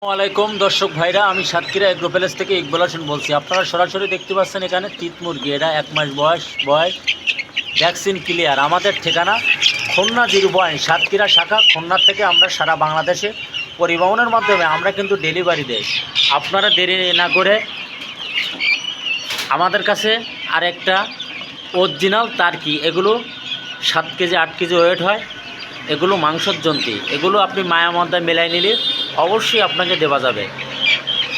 আসসালামাইকুম দর্শক ভাইরা, আমি সাতক্ষীরা এগ্রো প্যালেস থেকে ইকবাল হোসেন বলছি। আপনারা সরাসরি দেখতে পাচ্ছেন এখানে তিত মুরগি, এটা 1 মাস বয়স, ভ্যাকসিন ক্লিয়ার। আমাদের ঠিকানা খুলনা 0 পয়েন্ট, সাতক্ষীরা শাখা। খুলনার থেকে আমরা সারা বাংলাদেশে পরিবহনের মাধ্যমে আমরা কিন্তু ডেলিভারি দেই। আপনারা দেরি না করে আমাদের কাছে আরেকটা অরিজিনাল টার্কি, এগুলো 7 কেজি 8 কেজি ওয়েট হয়, এগুলো মাংসর জন্তি। এগুলো আপনি মায়া মদ্দায় মেলাই নিলে অবশ্যই আপনাকে দেওয়া যাবে।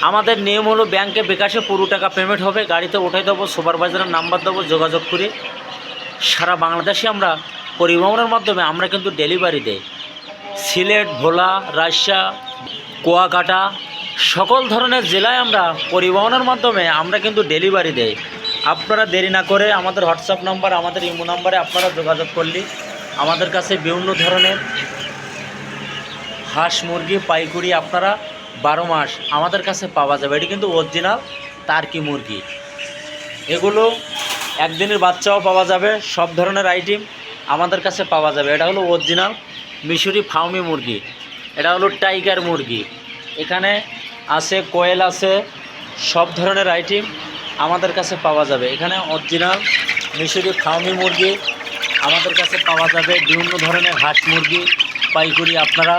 আমাদের নিয়ম হলো ব্যাংকে বিকাশে পুরো টাকা পেমেন্ট হবে, গাড়িতে উঠাই দেবো, সুপারভাইজারের নাম্বার দেবো, যোগাযোগ করে সারা বাংলাদেশে আমরা পরিবহনের মাধ্যমে আমরা কিন্তু ডেলিভারি দেই। সিলেট, ভোলা, রাজশাহী, কুয়াকাটা সকল ধরনের জেলায় আমরা পরিবহনের মাধ্যমে আমরা কিন্তু ডেলিভারি দেই। আপনারা দেরি না করে আমাদের হোয়াটসঅ্যাপ নাম্বার, আমাদের ইমো নাম্বারে আপনারা যোগাযোগ করলে আমাদের কাছে বিভিন্ন ধরনের হাঁস মুরগি পাইকারি আপনারা 12 মাস আমাদের কাছে পাওয়া যাবে। এটি কিন্তু অরিজিনাল টার্কি মুরগি। এগুলো একদিনের বাচ্চাও পাওয়া যাবে, সব ধরনের আইটেম আমাদের কাছে পাওয়া যাবে। এটা হলো অরিজিনাল মিশরি ফার্মি মুরগি, এটা হলো টাইগার মুরগি। এখানে আছে কোয়েল, আছে সব ধরনের আইটেম আমাদের কাছে পাওয়া যাবে। এখানে অরিজিনাল মিশরি ফার্মি মুরগি আমাদের কাছে পাওয়া যাবে। বিভিন্ন ধরনের হাঁস মুরগি পাইকারি আপনারা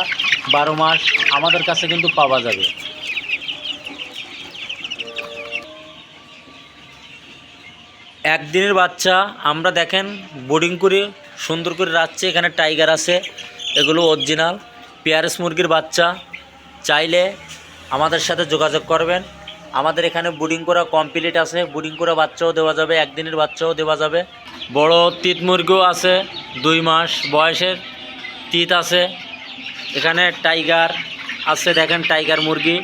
12 মাস আমাদের কাছে কিন্তু পাওয়া যাবে। একদিনের বাচ্চা আমরা দেখেন বোর্ডিং করে সুন্দর করে রাখছে। এখানে টাইগার আছে, এগুলো অরিজিনাল পেয়ারেস মুরগির বাচ্চা। চাইলে আমাদের সাথে যোগাযোগ করবেন। আমাদের এখানে বোর্ডিং করা কমপ্লিট আছে, বোর্ডিং করা বাচ্চাও দেওয়া যাবে, একদিনের বাচ্চাও দেওয়া যাবে। বড় তিত মুরগিও আছে, 2 মাস বয়সের তিত আছে। এখানে টাইগার আছে, দেখেন টাইগার মুরগি।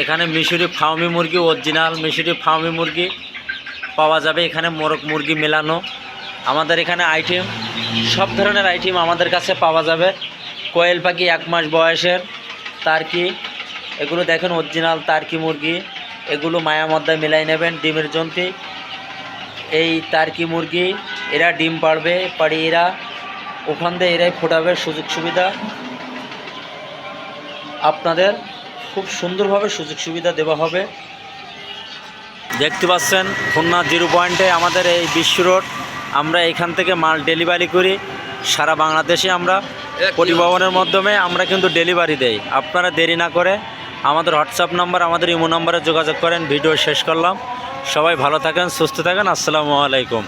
এখানে মিশরি ফার্মি মুরগি, অরিজিনাল মিশরি ফার্মি মুরগি পাওয়া যাবে। এখানে মোরগ মুরগি মেলানো। আমাদের এখানে আইটেম সব ধরনের আইটেম আমাদের কাছে পাওয়া যাবে। কোয়েল পাখি 1 মাস বয়সের টার্কি, এগুলো দেখেন অরিজিনাল টার্কি মুরগি। এগুলো মায়া মদ্দায় মেলাই নেবেন, ডিমের জন্তি। এই টার্কি মুরগি এরা ডিম পাড়বে, পাড়িয়ে এরা ওখান দিয়ে এরাই ফোটাবে। সুযোগ সুবিধা আপনাদের খুব সুন্দরভাবে সুযোগ সুবিধা দেওয়া হবে। দেখতে পাচ্ছেন খুলনা 0 পয়েন্টে আমাদের এই বিশ্ব রোড। আমরা এখান থেকে মাল ডেলিভারি করি সারা বাংলাদেশে। আমরা পরিবহনের মাধ্যমে আমরা কিন্তু ডেলিভারি দেই। আপনারা দেরি না করে আমাদের হোয়াটসঅ্যাপ নাম্বার, আমাদের ইমো নাম্বারে যোগাযোগ করেন। ভিডিও শেষ করলাম। সবাই ভালো থাকেন, সুস্থ থাকেন। আসসালামু আলাইকুম।